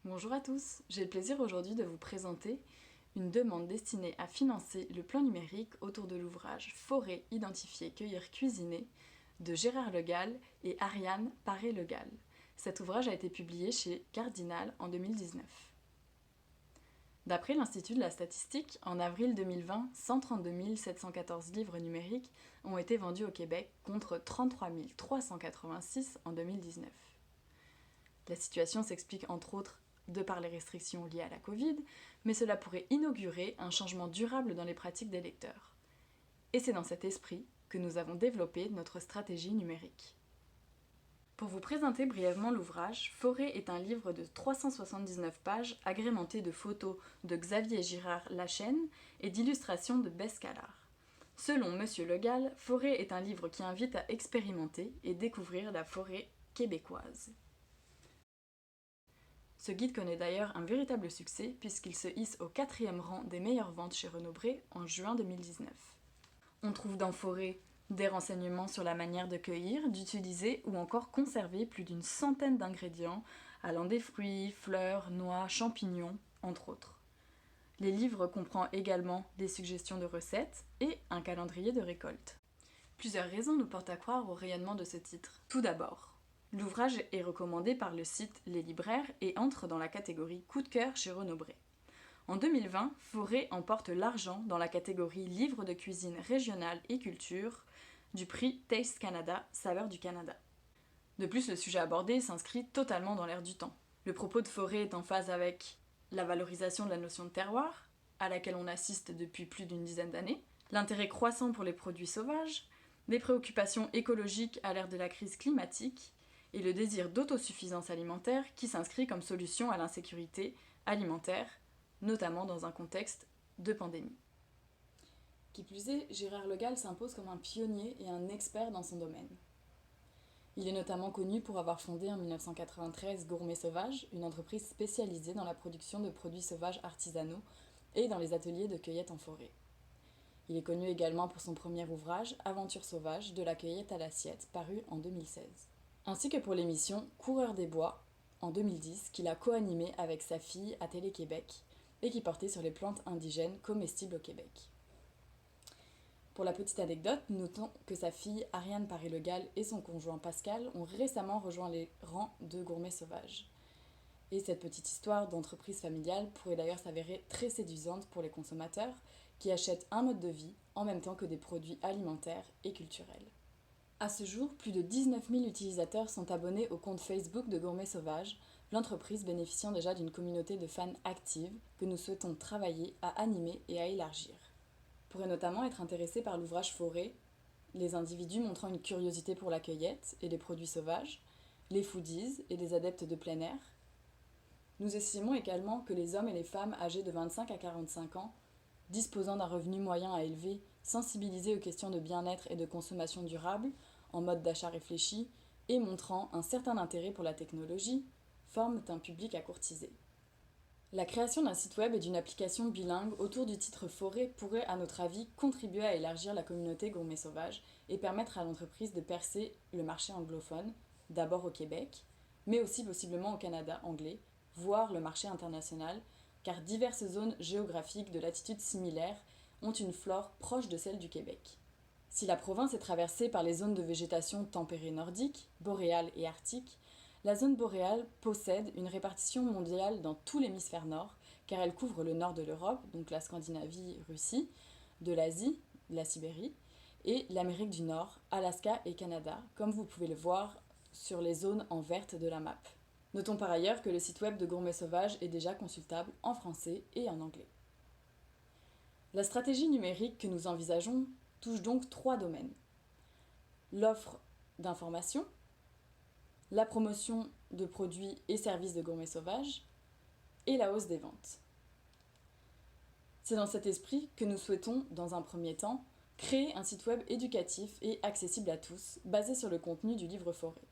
Bonjour à tous, j'ai le plaisir aujourd'hui de vous présenter une demande destinée à financer le plan numérique autour de l'ouvrage Forêt, identifier, cueillir, cuisiner de Gérard Le Gall et Ariane Paré-Le Gall. Cet ouvrage a été publié chez Cardinal en 2019. D'après l'Institut de la statistique, en avril 2020, 132 714 livres numériques ont été vendus au Québec contre 33 386 en 2019. La situation s'explique entre autres de par les restrictions liées à la Covid, mais cela pourrait inaugurer un changement durable dans les pratiques des lecteurs. Et c'est dans cet esprit que nous avons développé notre stratégie numérique. Pour vous présenter brièvement l'ouvrage, Forêt est un livre de 379 pages agrémenté de photos de Xavier Girard Lachaine et d'illustrations de Bess Callard. Selon Monsieur Le Gall, Forêt est un livre qui invite à expérimenter et découvrir la forêt québécoise. Ce guide connaît d'ailleurs un véritable succès puisqu'il se hisse au 4e rang des meilleures ventes chez Renaud-Bré en juin 2019. On trouve dans Forêt des renseignements sur la manière de cueillir, d'utiliser ou encore conserver plus d'une centaine d'ingrédients allant des fruits, fleurs, noix, champignons, entre autres. Les livres comprennent également des suggestions de recettes et un calendrier de récolte. Plusieurs raisons nous portent à croire au rayonnement de ce titre. Tout d'abord, l'ouvrage est recommandé par le site Les Libraires et entre dans la catégorie Coup de cœur chez Renaud-Bré. En 2020, Forêt emporte l'argent dans la catégorie Livres de cuisine régionale et culture du prix Taste Canada, Saveurs du Canada. De plus, le sujet abordé s'inscrit totalement dans l'air du temps. Le propos de Forêt est en phase avec la valorisation de la notion de terroir, à laquelle on assiste depuis plus d'une dizaine d'années, l'intérêt croissant pour les produits sauvages, les préoccupations écologiques à l'ère de la crise climatique, et le désir d'autosuffisance alimentaire qui s'inscrit comme solution à l'insécurité alimentaire, notamment dans un contexte de pandémie. Qui plus est, Gérard Le Gall s'impose comme un pionnier et un expert dans son domaine. Il est notamment connu pour avoir fondé en 1993 Gourmet Sauvage, une entreprise spécialisée dans la production de produits sauvages artisanaux et dans les ateliers de cueillette en forêt. Il est connu également pour son premier ouvrage, Aventure sauvage, de la cueillette à l'assiette, paru en 2016. Ainsi que pour l'émission Coureur des bois, en 2010, qu'il a co-animé avec sa fille à Télé-Québec et qui portait sur les plantes indigènes comestibles au Québec. Pour la petite anecdote, notons que sa fille Ariane Paré-Le Gall et son conjoint Pascal ont récemment rejoint les rangs de Gourmet Sauvage. Et cette petite histoire d'entreprise familiale pourrait d'ailleurs s'avérer très séduisante pour les consommateurs qui achètent un mode de vie en même temps que des produits alimentaires et culturels. À ce jour, plus de 19 000 utilisateurs sont abonnés au compte Facebook de Gourmet Sauvage, l'entreprise bénéficiant déjà d'une communauté de fans active que nous souhaitons travailler à animer et à élargir. Pourraient notamment être intéressés par l'ouvrage Forêt, les individus montrant une curiosité pour la cueillette et les produits sauvages, les foodies et les adeptes de plein air. Nous estimons également que les hommes et les femmes âgés de 25 à 45 ans, disposant d'un revenu moyen à élever, sensibilisés aux questions de bien-être et de consommation durable, en mode d'achat réfléchi, et montrant un certain intérêt pour la technologie, forment un public à courtiser. La création d'un site web et d'une application bilingue autour du titre Forêt pourrait, à notre avis, contribuer à élargir la communauté Gourmet Sauvage et permettre à l'entreprise de percer le marché anglophone, d'abord au Québec, mais aussi possiblement au Canada anglais, voire le marché international, car diverses zones géographiques de latitude similaire ont une flore proche de celle du Québec. Si la province est traversée par les zones de végétation tempérée nordique, boréale et arctique, la zone boréale possède une répartition mondiale dans tout l'hémisphère nord, car elle couvre le nord de l'Europe, donc la Scandinavie, Russie, de l'Asie, la Sibérie, et l'Amérique du Nord, Alaska et Canada, comme vous pouvez le voir sur les zones en verte de la map. Notons par ailleurs que le site web de Gourmet Sauvage est déjà consultable en français et en anglais. La stratégie numérique que nous envisageons touche donc 3 domaines. L'offre d'information, la promotion de produits et services de Gourmet Sauvage et la hausse des ventes. C'est dans cet esprit que nous souhaitons, dans un premier temps, créer un site web éducatif et accessible à tous, basé sur le contenu du livre Forêt.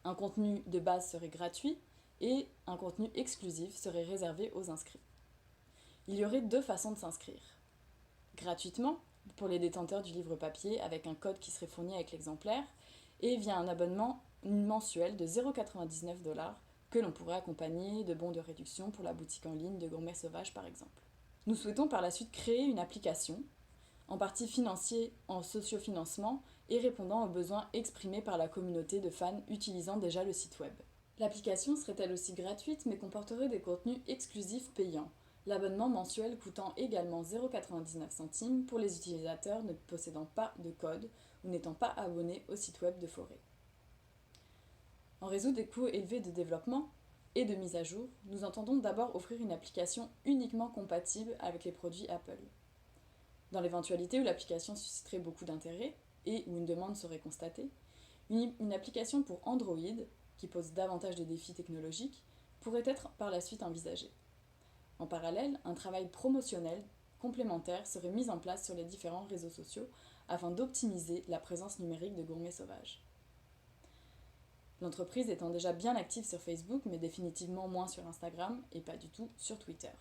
Un contenu de base serait gratuit et un contenu exclusif serait réservé aux inscrits. Il y aurait 2 façons de s'inscrire. Gratuitement, pour les détenteurs du livre papier avec un code qui serait fourni avec l'exemplaire, et via un abonnement mensuel de 0,99 $ que l'on pourrait accompagner de bons de réduction pour la boutique en ligne de Gourmet Sauvage par exemple. Nous souhaitons par la suite créer une application, en partie financier en sociofinancement et répondant aux besoins exprimés par la communauté de fans utilisant déjà le site web. L'application serait elle aussi gratuite mais comporterait des contenus exclusifs payants, l'abonnement mensuel coûtant également 0,99 € pour les utilisateurs ne possédant pas de code ou n'étant pas abonnés au site web de Forêt. En raison des coûts élevés de développement et de mise à jour, nous entendons d'abord offrir une application uniquement compatible avec les produits Apple. Dans l'éventualité où l'application susciterait beaucoup d'intérêt et où une demande serait constatée, une application pour Android, qui pose davantage de défis technologiques, pourrait être par la suite envisagée. En parallèle, un travail promotionnel complémentaire serait mis en place sur les différents réseaux sociaux afin d'optimiser la présence numérique de Gourmet Sauvage. L'entreprise étant déjà bien active sur Facebook, mais définitivement moins sur Instagram et pas du tout sur Twitter.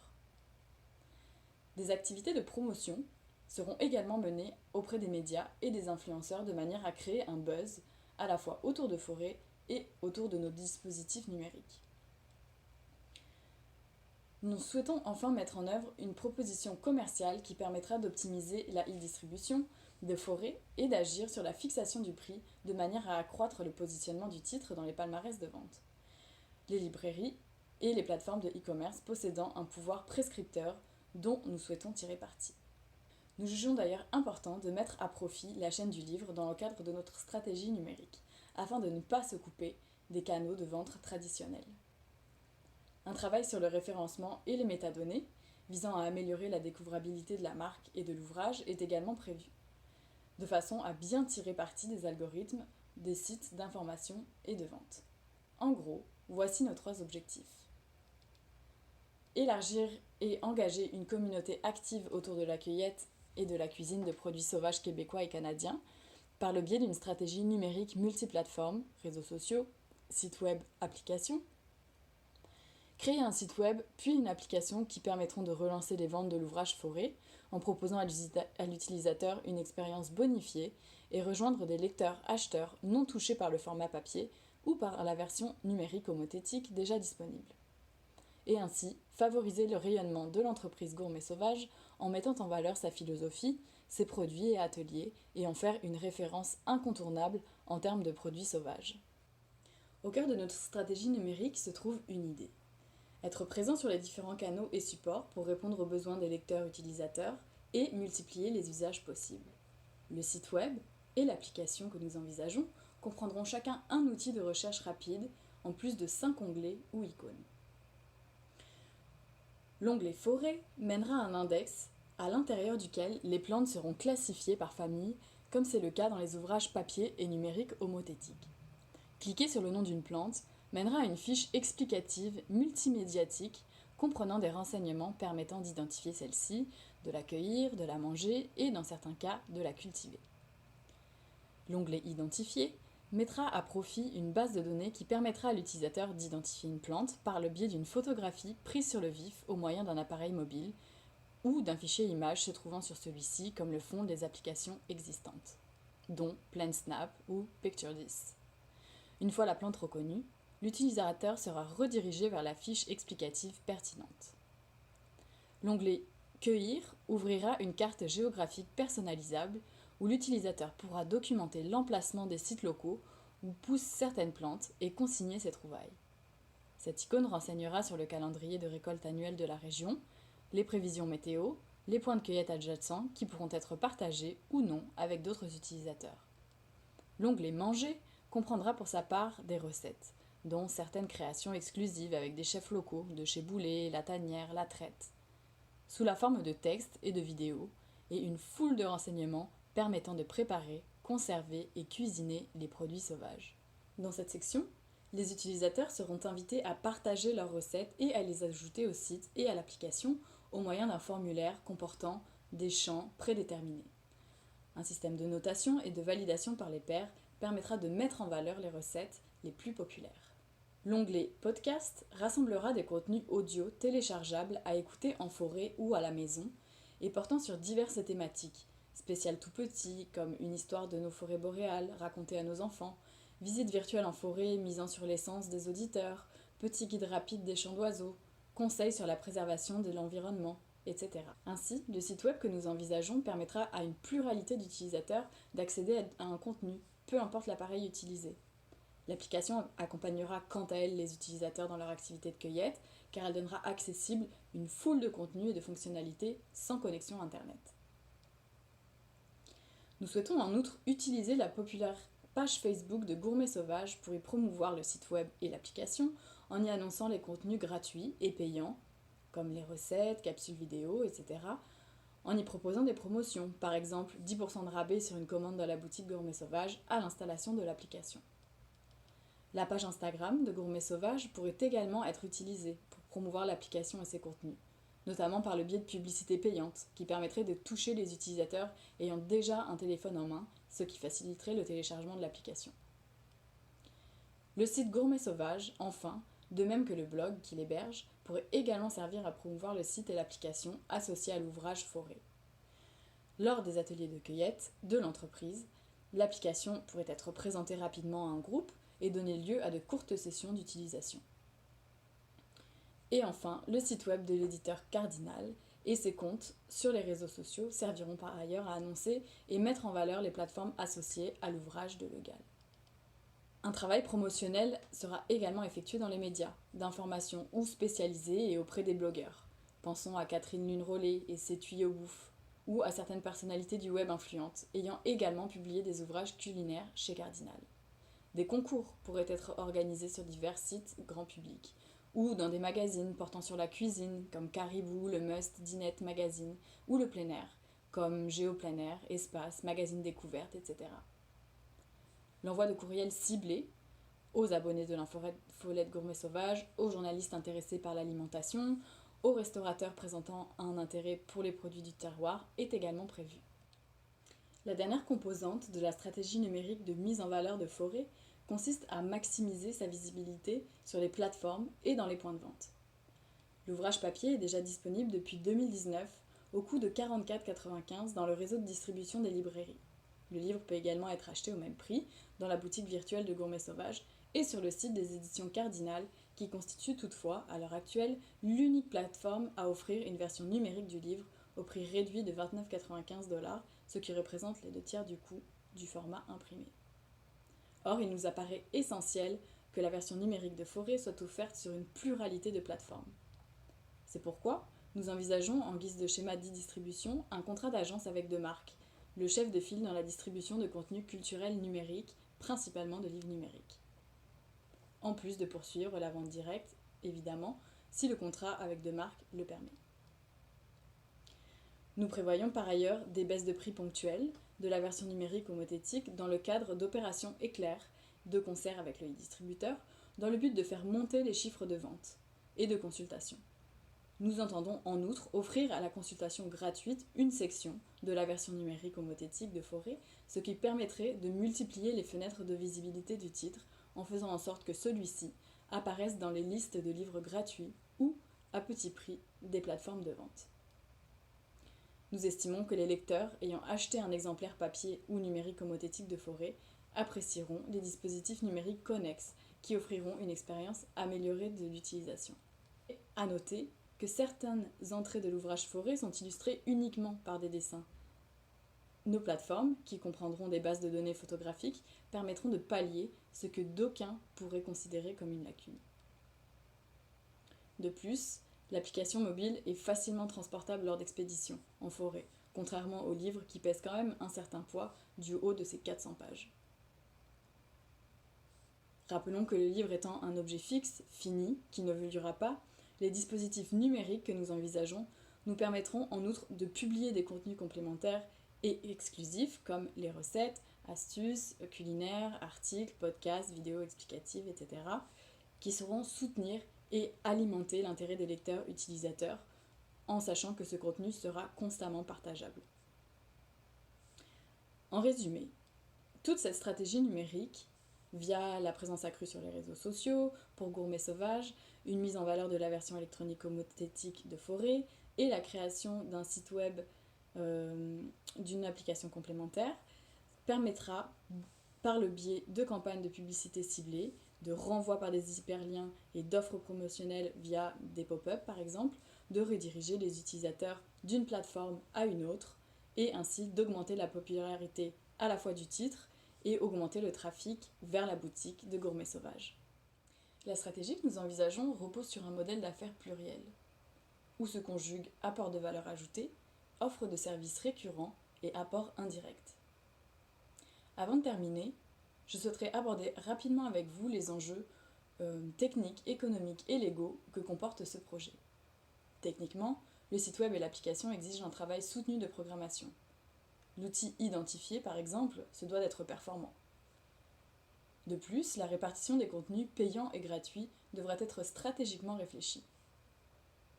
Des activités de promotion seront également menées auprès des médias et des influenceurs de manière à créer un buzz à la fois autour de Forêt et autour de nos dispositifs numériques. Nous souhaitons enfin mettre en œuvre une proposition commerciale qui permettra d'optimiser la e-distribution de Forêt et d'agir sur la fixation du prix de manière à accroître le positionnement du titre dans les palmarès de vente. Les librairies et les plateformes de e-commerce possédant un pouvoir prescripteur dont nous souhaitons tirer parti. Nous jugeons d'ailleurs important de mettre à profit la chaîne du livre dans le cadre de notre stratégie numérique, afin de ne pas se couper des canaux de vente traditionnels. Un travail sur le référencement et les métadonnées, visant à améliorer la découvrabilité de la marque et de l'ouvrage, est également prévu, de façon à bien tirer parti des algorithmes des sites d'information et de vente. En gros, voici nos 3 objectifs. Élargir et engager une communauté active autour de la cueillette et de la cuisine de produits sauvages québécois et canadiens, par le biais d'une stratégie numérique multiplateforme, réseaux sociaux, sites web, applications. Créer un site web, puis une application qui permettront de relancer les ventes de l'ouvrage Forêt, en proposant à l'utilisateur une expérience bonifiée et rejoindre des lecteurs-acheteurs non touchés par le format papier ou par la version numérique homothétique déjà disponible. Et ainsi, favoriser le rayonnement de l'entreprise Gourmet Sauvage en mettant en valeur sa philosophie, ses produits et ateliers et en faire une référence incontournable en termes de produits sauvages. Au cœur de notre stratégie numérique se trouve une idée. Être présent sur les différents canaux et supports pour répondre aux besoins des lecteurs-utilisateurs et multiplier les usages possibles. Le site web et l'application que nous envisageons comprendront chacun un outil de recherche rapide, en plus de 5 onglets ou icônes. L'onglet Forêt mènera un index à l'intérieur duquel les plantes seront classifiées par famille, comme c'est le cas dans les ouvrages papier et numériques homothétiques. Cliquer sur le nom d'une plante mènera à une fiche explicative multimédiatique comprenant des renseignements permettant d'identifier celle-ci, de la cueillir, de la manger et, dans certains cas, de la cultiver. L'onglet Identifier mettra à profit une base de données qui permettra à l'utilisateur d'identifier une plante par le biais d'une photographie prise sur le vif au moyen d'un appareil mobile ou d'un fichier image se trouvant sur celui-ci comme le font les applications existantes, dont PlantSnap ou PictureThis. Une fois la plante reconnue, l'utilisateur sera redirigé vers la fiche explicative pertinente. L'onglet Cueillir ouvrira une carte géographique personnalisable où l'utilisateur pourra documenter l'emplacement des sites locaux où poussent certaines plantes et consigner ses trouvailles. Cette icône renseignera sur le calendrier de récolte annuel de la région, les prévisions météo, les points de cueillette adjacents qui pourront être partagés ou non avec d'autres utilisateurs. L'onglet Manger comprendra pour sa part des recettes, dont certaines créations exclusives avec des chefs locaux de chez Boulet, La Tanière, La Traite, sous la forme de textes et de vidéos, et une foule de renseignements permettant de préparer, conserver et cuisiner les produits sauvages. Dans cette section, les utilisateurs seront invités à partager leurs recettes et à les ajouter au site et à l'application au moyen d'un formulaire comportant des champs prédéterminés. Un système de notation et de validation par les pairs permettra de mettre en valeur les recettes les plus populaires. L'onglet Podcast rassemblera des contenus audio téléchargeables à écouter en forêt ou à la maison et portant sur diverses thématiques, spéciales tout petits comme une histoire de nos forêts boréales racontée à nos enfants, visites virtuelles en forêt misant sur l'essence des auditeurs, petits guides rapides des chants d'oiseaux, conseils sur la préservation de l'environnement, etc. Ainsi, le site web que nous envisageons permettra à une pluralité d'utilisateurs d'accéder à un contenu, peu importe l'appareil utilisé. L'application accompagnera quant à elle les utilisateurs dans leur activité de cueillette, car elle donnera accessible une foule de contenus et de fonctionnalités sans connexion Internet. Nous souhaitons en outre utiliser la populaire page Facebook de Gourmet Sauvage pour y promouvoir le site web et l'application en y annonçant les contenus gratuits et payants, comme les recettes, capsules vidéo, etc., en y proposant des promotions, par exemple 10% de rabais sur une commande dans la boutique Gourmet Sauvage à l'installation de l'application. La page Instagram de Gourmet Sauvage pourrait également être utilisée pour promouvoir l'application et ses contenus, notamment par le biais de publicités payantes qui permettraient de toucher les utilisateurs ayant déjà un téléphone en main, ce qui faciliterait le téléchargement de l'application. Le site Gourmet Sauvage, enfin, de même que le blog qui l'héberge, pourrait également servir à promouvoir le site et l'application associés à l'ouvrage forêt. Lors des ateliers de cueillette de l'entreprise, l'application pourrait être présentée rapidement à un groupe et donner lieu à de courtes sessions d'utilisation. Et enfin, le site web de l'éditeur Cardinal et ses comptes sur les réseaux sociaux serviront par ailleurs à annoncer et mettre en valeur les plateformes associées à l'ouvrage de Le Gall. Un travail promotionnel sera également effectué dans les médias, d'information ou spécialisés et auprès des blogueurs. Pensons à Catherine Lune-Rollet et ses tuyaux bouffe, ou à certaines personnalités du web influentes, ayant également publié des ouvrages culinaires chez Cardinal. Des concours pourraient être organisés sur divers sites grand public, ou dans des magazines portant sur la cuisine, comme Caribou, Le Must, Dinette Magazine, ou le plein air, comme Géoplein Air, Espace, Magazine Découverte, etc. L'envoi de courriels ciblés aux abonnés de l'infolette Gourmet Sauvage, aux journalistes intéressés par l'alimentation, aux restaurateurs présentant un intérêt pour les produits du terroir est également prévu. La dernière composante de la stratégie numérique de mise en valeur de forêt consiste à maximiser sa visibilité sur les plateformes et dans les points de vente. L'ouvrage papier est déjà disponible depuis 2019 au coût de 44,95 € dans le réseau de distribution des librairies. Le livre peut également être acheté au même prix dans la boutique virtuelle de Gourmet Sauvage et sur le site des éditions Cardinal, qui constitue toutefois, à l'heure actuelle, l'unique plateforme à offrir une version numérique du livre au prix réduit de 29,95 $, ce qui représente les 2/3 du coût du format imprimé. Or, il nous apparaît essentiel que la version numérique de Forêt soit offerte sur une pluralité de plateformes. C'est pourquoi nous envisageons, en guise de schéma de distribution, un contrat d'agence avec deux marques, le chef de file dans la distribution de contenus culturels numériques, principalement de livres numériques. En plus de poursuivre la vente directe, évidemment, si le contrat avec deux marques le permet. Nous prévoyons par ailleurs des baisses de prix ponctuelles de la version numérique homothétique dans le cadre d'opérations éclairs de concert avec le distributeur, dans le but de faire monter les chiffres de vente et de consultation. Nous entendons en outre offrir à la consultation gratuite une section de la version numérique homothétique de Forêt, ce qui permettrait de multiplier les fenêtres de visibilité du titre en faisant en sorte que celui-ci apparaisse dans les listes de livres gratuits ou à petit prix des plateformes de vente. Nous estimons que les lecteurs ayant acheté un exemplaire papier ou numérique homothétique de Forêt apprécieront les dispositifs numériques connexes qui offriront une expérience améliorée de l'utilisation. À noter que certaines entrées de l'ouvrage Forêt sont illustrées uniquement par des dessins. Nos plateformes, qui comprendront des bases de données photographiques, permettront de pallier ce que d'aucuns pourraient considérer comme une lacune. De plus, l'application mobile est facilement transportable lors d'expéditions en forêt, contrairement au livre qui pèse quand même un certain poids du haut de ses 400 pages. Rappelons que le livre étant un objet fixe, fini, qui n'évoluera pas, les dispositifs numériques que nous envisageons nous permettront en outre de publier des contenus complémentaires et exclusifs comme les recettes, astuces, culinaires, articles, podcasts, vidéos explicatives, etc., qui sauront soutenir et alimenter l'intérêt des lecteurs utilisateurs en sachant que ce contenu sera constamment partageable. En résumé, toute cette stratégie numérique, via la présence accrue sur les réseaux sociaux, pour Gourmet Sauvage, une mise en valeur de la version électronique homothétique de Forêt et la création d'un site web d'une application complémentaire, permettra, par le biais de campagnes de publicité ciblées, de renvoi par des hyperliens et d'offres promotionnelles via des pop-up par exemple, de rediriger les utilisateurs d'une plateforme à une autre et ainsi d'augmenter la popularité à la fois du titre et augmenter le trafic vers la boutique de Gourmet Sauvage. La stratégie que nous envisageons repose sur un modèle d'affaires pluriel, où se conjuguent apport de valeur ajoutée, offre de services récurrents et apport indirect. Avant de terminer, je souhaiterais aborder rapidement avec vous les enjeux techniques, économiques et légaux que comporte ce projet. Techniquement, le site web et l'application exigent un travail soutenu de programmation. L'outil identifié, par exemple, se doit d'être performant. De plus, la répartition des contenus payants et gratuits devrait être stratégiquement réfléchie.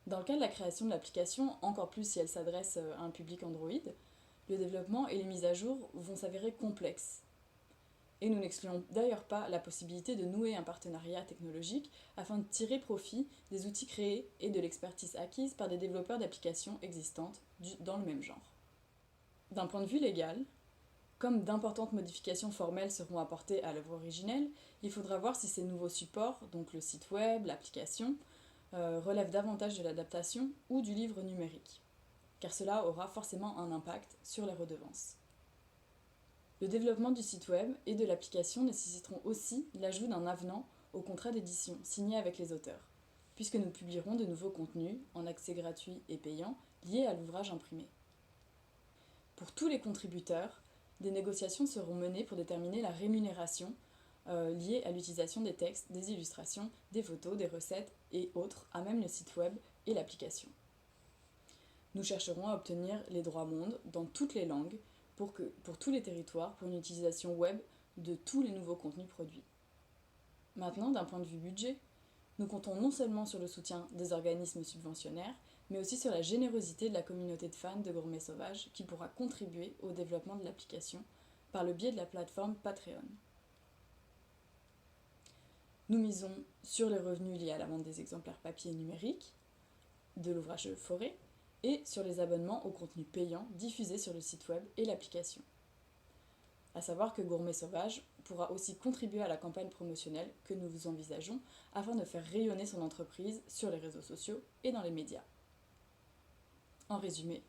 Dans le cas de la création de l'application, encore plus si elle s'adresse à un public Android, le développement et les mises à jour vont s'avérer complexes. Et nous n'excluons d'ailleurs pas la possibilité de nouer un partenariat technologique afin de tirer profit des outils créés et de l'expertise acquise par des développeurs d'applications existantes dans le même genre. D'un point de vue légal, comme d'importantes modifications formelles seront apportées à l'œuvre originelle, il faudra voir si ces nouveaux supports, donc le site web, l'application, relèvent davantage de l'adaptation ou du livre numérique, car cela aura forcément un impact sur les redevances. Le développement du site web et de l'application nécessiteront aussi l'ajout d'un avenant au contrat d'édition signé avec les auteurs, puisque nous publierons de nouveaux contenus en accès gratuit et payant liés à l'ouvrage imprimé. Pour tous les contributeurs, des négociations seront menées pour déterminer la rémunération liée à l'utilisation des textes, des illustrations, des photos, des recettes et autres à même le site web et l'application. Nous chercherons à obtenir les droits mondes dans toutes les langues pour tous les territoires pour une utilisation web de tous les nouveaux contenus produits. Maintenant, d'un point de vue budget, nous comptons non seulement sur le soutien des organismes subventionnaires, mais aussi sur la générosité de la communauté de fans de Gourmet Sauvage qui pourra contribuer au développement de l'application par le biais de la plateforme Patreon. Nous misons sur les revenus liés à la vente des exemplaires papier et numériques, de l'ouvrage Forêt, et sur les abonnements au contenu payant diffusés sur le site web et l'application. A savoir que Gourmet Sauvage pourra aussi contribuer à la campagne promotionnelle que nous vous envisageons afin de faire rayonner son entreprise sur les réseaux sociaux et dans les médias. En résumé,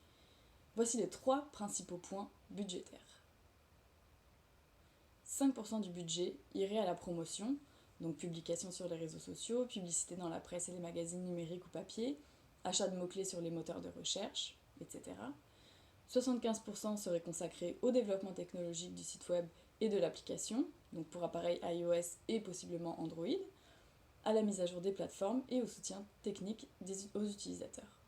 voici les 3 principaux points budgétaires. 5% du budget irait à la promotion, donc publication sur les réseaux sociaux, publicité dans la presse et les magazines numériques ou papier, achat de mots-clés sur les moteurs de recherche, etc. 75% serait consacré au développement technologique du site web et de l'application, donc pour appareils iOS et possiblement Android, à la mise à jour des plateformes et au soutien technique aux utilisateurs.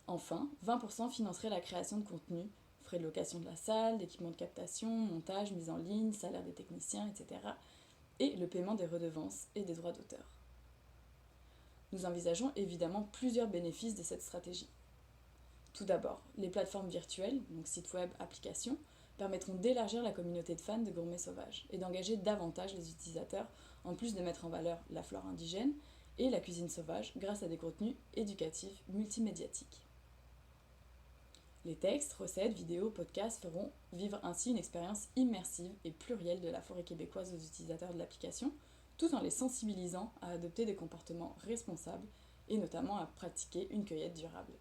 Enfin, 20% financerait la création de contenu, frais de location de la salle, d'équipements de captation, montage, mise en ligne, salaire des techniciens, etc. et le paiement des redevances et des droits d'auteur. Nous envisageons évidemment plusieurs bénéfices de cette stratégie. Tout d'abord, les plateformes virtuelles, donc sites web, applications, permettront d'élargir la communauté de fans de Gourmet Sauvage et d'engager davantage les utilisateurs, en plus de mettre en valeur la flore indigène et la cuisine sauvage grâce à des contenus éducatifs multimédiatiques. Les textes, recettes, vidéos, podcasts feront vivre ainsi une expérience immersive et plurielle de la forêt québécoise aux utilisateurs de l'application, tout en les sensibilisant à adopter des comportements responsables et notamment à pratiquer une cueillette durable.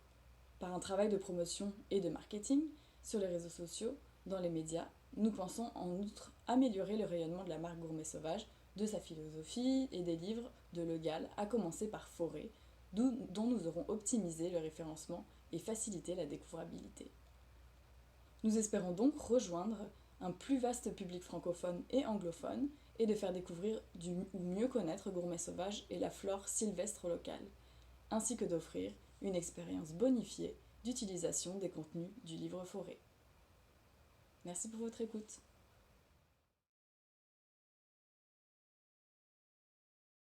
Par un travail de promotion et de marketing sur les réseaux sociaux, dans les médias, nous pensons en outre améliorer le rayonnement de la marque Gourmet Sauvage, de sa philosophie et des livres de Legal, à commencer par Forêt, dont nous aurons optimisé le référencement et facilité la découvrabilité. Nous espérons donc rejoindre un plus vaste public francophone et anglophone et de faire découvrir ou mieux connaître Gourmet Sauvage et la flore sylvestre locale, ainsi que d'offrir une expérience bonifiée d'utilisation des contenus du livre Forêt. Merci pour votre écoute.